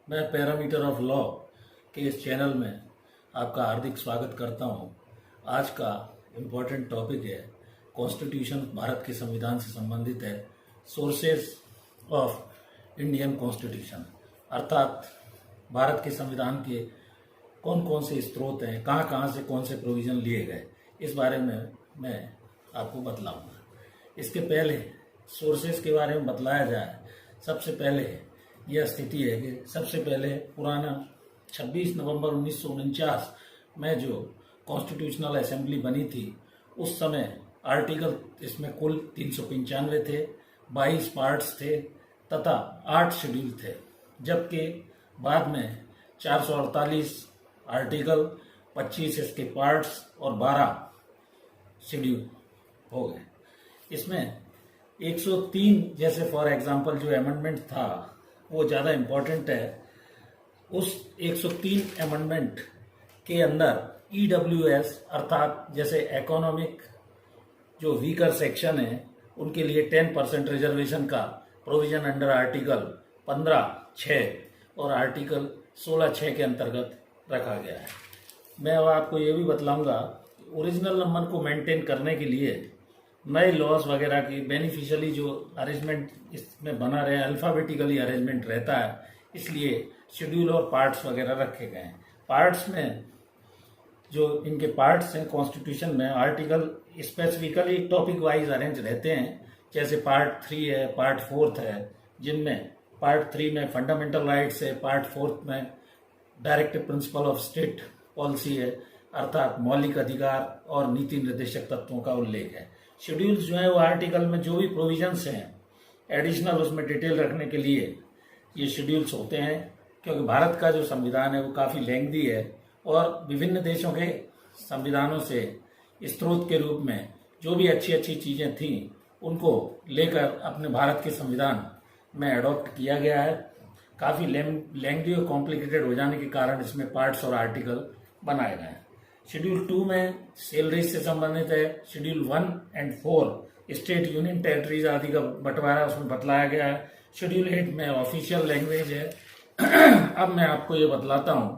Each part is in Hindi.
मैं पैरामीटर ऑफ लॉ के इस चैनल में आपका हार्दिक स्वागत करता हूं। आज का इम्पोर्टेंट टॉपिक है कॉन्स्टिट्यूशन, भारत के संविधान से संबंधित है। सोर्सेस ऑफ इंडियन कॉन्स्टिट्यूशन, अर्थात भारत के संविधान के कौन कौन से स्रोत हैं, कहाँ कहाँ से कौन से प्रोविज़न लिए गए, इस बारे में मैं आपको बतलाऊंगा। इसके पहले सोर्सेस के बारे में बतलाया जाए, सबसे पहले यह स्थिति है कि सबसे पहले पुराना 26 नवंबर 1949 में जो कॉन्स्टिट्यूशनल असेंबली बनी थी, उस समय आर्टिकल इसमें कुल 395 थे, 22 पार्ट्स थे तथा 8 शेड्यूल थे, जबकि बाद में 448 आर्टिकल, 25 इसके पार्ट्स और 12 शेड्यूल हो गए। इसमें 103 जैसे फॉर एग्जांपल जो अमेंडमेंट था वो ज़्यादा इम्पोर्टेंट है। उस 103 अमेंडमेंट के अंदर EWS अर्थात जैसे इकोनॉमिक जो वीकर सेक्शन है उनके लिए 10% रिजर्वेशन का प्रोविजन अंडर आर्टिकल 15(6) और आर्टिकल 16(6) के अंतर्गत रखा गया है। मैं अब आपको ये भी बतलाऊंगा, ओरिजिनल नंबर को मेंटेन करने के लिए नए लॉज वगैरह की बेनिफिशियली जो अरेंजमेंट इसमें बना रहे, अल्फ़ाबेटिकली अरेंजमेंट रहता है, इसलिए शेड्यूल और पार्ट्स वगैरह रखे गए हैं। पार्ट्स में जो इनके पार्ट्स हैं कॉन्स्टिट्यूशन में, article specifically topic wise arrange रहते हैं। जैसे पार्ट 3 है, पार्ट 4 है, जिनमें पार्ट 3 में फंडामेंटल राइट्स है, पार्ट 4 में directive principle of state policy है, अर्थात मौलिक अधिकार और नीति निर्देशक तत्वों का उल्लेख है। शेड्यूल्स जो है वो आर्टिकल में जो भी प्रोविजंस हैं एडिशनल उसमें डिटेल रखने के लिए ये शेड्यूल्स होते हैं, क्योंकि भारत का जो संविधान है वो काफ़ी लेंथी है और विभिन्न देशों के संविधानों से स्रोत के रूप में जो भी अच्छी अच्छी चीज़ें थीं उनको लेकर अपने भारत के संविधान में अडॉप्ट किया गया है। काफ़ी लेंथी और कॉम्प्लिकेटेड हो जाने के कारण इसमें पार्ट्स और आर्टिकल बनाए गए हैं। शेड्यूल 2 में सैलरीज से संबंधित है। शेड्यूल 1 और 4 स्टेट यूनियन टेरिटरीज आदि का बंटवारा उसमें बतलाया गया है। शेड्यूल 8 में ऑफिशियल लैंग्वेज है। अब मैं आपको ये बतलाता हूँ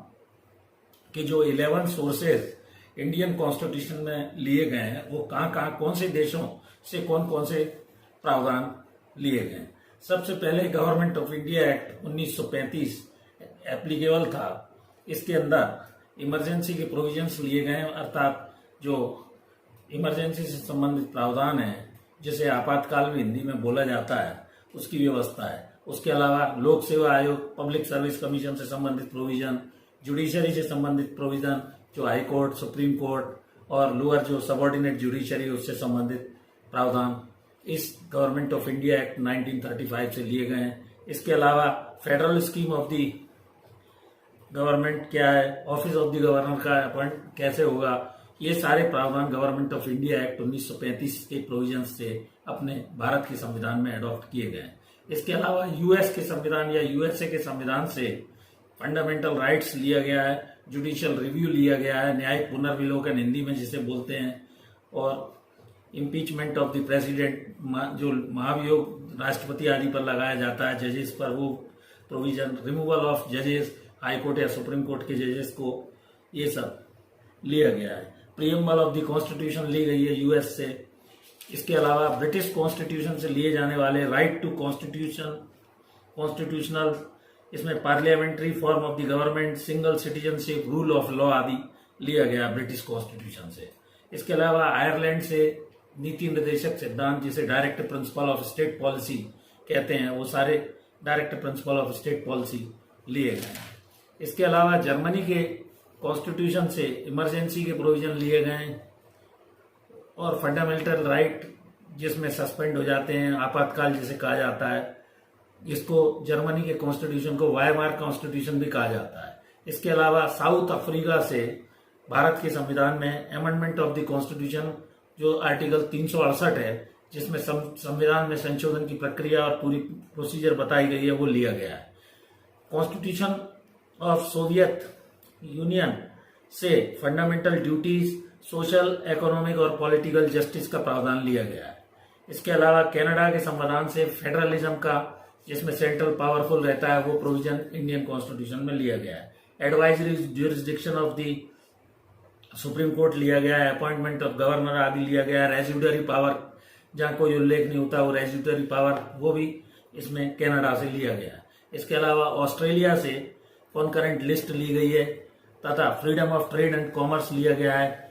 कि जो 11 सोर्सेज इंडियन कॉन्स्टिट्यूशन में लिए गए हैं वो कहाँ कहाँ कौन से देशों से कौन कौन से प्रावधान लिए गए हैं। सबसे पहले government of India act 1935 applicable था। इसके अंदर इमरजेंसी के प्रोविजंस लिए गए हैं, अर्थात जो इमरजेंसी से संबंधित प्रावधान है जिसे आपातकाल में हिंदी में बोला जाता है, उसकी व्यवस्था है। उसके अलावा लोक सेवा आयोग, पब्लिक सर्विस कमीशन से संबंधित प्रोविजन, जुडिशरी से संबंधित प्रोविजन जो हाई कोर्ट, सुप्रीम कोर्ट और लोअर जो सबऑर्डिनेट जुडिशरी उससे संबंधित प्रावधान इस गवर्नमेंट ऑफ इंडिया एक्ट 1935 से लिए गए हैं। इसके अलावा federal scheme of the government क्या है, ऑफिस ऑफ द गवर्नर का अपॉइंट कैसे होगा, ये सारे प्रावधान गवर्नमेंट ऑफ इंडिया एक्ट 1935 के प्रोविजन से अपने भारत के संविधान में अडॉप्ट किए गए हैं। इसके अलावा यूएस के संविधान या यूएसए के संविधान से फंडामेंटल राइट्स लिया गया है, जुडिशियल रिव्यू लिया गया है, न्यायिक पुनर्विलोकन हिंदी में जिसे बोलते हैं, और इम्पीचमेंट ऑफ द प्रेसिडेंट जो महाभियोग राष्ट्रपति आदि पर लगाया जाता है जजेस पर, वो प्रोविजन, रिमूवल ऑफ जजेस, हाई कोर्ट या सुप्रीम कोर्ट के जजेस को, ये सब लिया गया है। प्रीएम्बल ऑफ द कॉन्स्टिट्यूशन ली गई है यूएस से। इसके अलावा ब्रिटिश कॉन्स्टिट्यूशन से लिए जाने वाले राइट टू कॉन्स्टिट्यूशनल, इसमें parliamentary form of the government, single citizenship, rule of law आदि लिया गया ब्रिटिश कॉन्स्टिट्यूशन से। इसके अलावा आयरलैंड से नीति निर्देशक सिद्धांत जिसे direct principle of state policy कहते हैं, वो सारे direct principle of state policy लिए गए हैं। इसके अलावा जर्मनी के कॉन्स्टिट्यूशन से इमरजेंसी के प्रोविजन लिए गए हैं और फंडामेंटल राइट जिसमें सस्पेंड हो जाते हैं, आपातकाल जिसे कहा जाता है, इसको जर्मनी के कॉन्स्टिट्यूशन को वायमार कॉन्स्टिट्यूशन भी कहा जाता है। इसके अलावा साउथ अफ्रीका से भारत के संविधान में अमेंडमेंट ऑफ द कॉन्स्टिट्यूशन जो आर्टिकल 368 है, जिसमें संविधान में संशोधन की प्रक्रिया और पूरी प्रोसीजर बताई गई है, वो लिया गया है। कॉन्स्टिट्यूशन ऑफ सोवियत यूनियन से फंडामेंटल ड्यूटीज, सोशल, इकोनॉमिक और पॉलिटिकल जस्टिस का प्रावधान लिया गया है। इसके अलावा कनाडा के संविधान से फेडरलिज्म का जिसमें सेंट्रल पावरफुल रहता है, वो प्रोविजन इंडियन कॉन्स्टिट्यूशन में लिया गया है। Advisory jurisdiction of the supreme court लिया गया है। अपॉइंटमेंट ऑफ गवर्नर आदि लिया गया है। रेजिड्यूरी पावर, जहां कोई उल्लेख नहीं होता, वो रेजिड्यूरी पावर, वो भी इसमें कनाडा से लिया गया है। इसके अलावा ऑस्ट्रेलिया से कॉन्करेंट लिस्ट ली गई है तथा freedom of trade and commerce लिया गया है।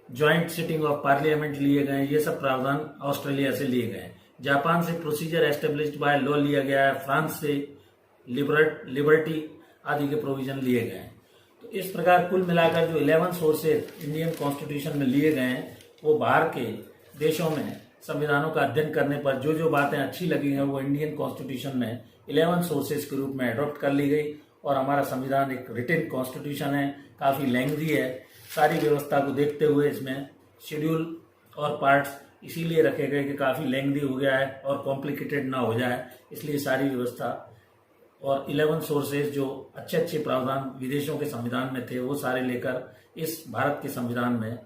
ज्वाइंट सिटिंग ऑफ पार्लियामेंट लिए गए हैं। ये सब प्रावधान ऑस्ट्रेलिया से लिए गए हैं। जापान से प्रोसीजर एस्टेब्लिश्ड बाय लॉ लिया गया है। फ्रांस से लिबर्टी आदि के प्रोविजन लिए गए हैं। तो इस प्रकार कुल मिलाकर जो 11 सोर्सेज इंडियन कॉन्स्टिट्यूशन में लिए गए हैं, वो बाहर के देशों में संविधानों का अध्ययन करने पर जो जो बातें अच्छी लगी हैं, वो इंडियन कॉन्स्टिट्यूशन में 11 सोर्सेज के रूप में अडॉप्ट कर ली गई। और हमारा संविधान एक रिटन कॉन्स्टिट्यूशन है, काफी लेंथी है। सारी व्यवस्था को देखते हुए इसमें शेड्यूल और पार्ट्स इसीलिए रखे गए कि काफी लेंथी हो गया है और कॉम्प्लिकेटेड ना हो जाए, इसलिए सारी व्यवस्था और 11 सोर्सेज जो अच्छे अच्छे प्रावधान विदेशों के संविधान में थे, वो सारे लेकर इस भारत के संविधान में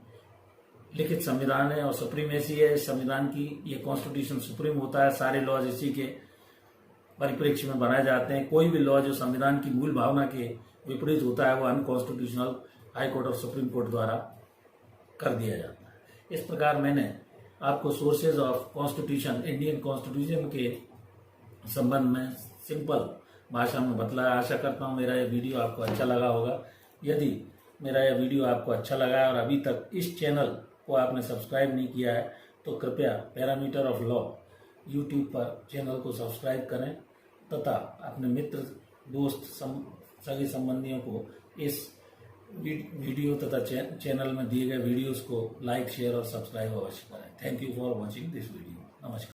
लिखित संविधान है। और सुप्रीमेसी है इस संविधान की। ये कॉन्स्टिट्यूशन सुप्रीम होता है। सारे लॉज इसी के परिप्रेक्ष्य में बनाए जाते हैं। कोई भी लॉ जो संविधान की मूल भावना के विपरीत होता है, वो अनकॉन्स्टिट्यूशनल हाई कोर्ट और सुप्रीम कोर्ट द्वारा कर दिया जाता है। इस प्रकार मैंने आपको sources of constitution, Indian constitution के संबंध में सिंपल भाषा में बतलाया। आशा करता हूँ मेरा यह वीडियो आपको अच्छा लगा होगा। यदि मेरा यह वीडियो आपको अच्छा लगा है और अभी तक इस चैनल को आपने सब्सक्राइब नहीं किया है, तो कृपया पैरामीटर ऑफ लॉ यूट्यूब पर चैनल को सब्सक्राइब करें तथा अपने मित्र, दोस्त, सगे संबंधियों को इस वीडियो तथा चैनल में दिए गए वीडियोस को लाइक, शेयर और सब्सक्राइब अवश्य करें। Thank you for watching this video. नमस्कार।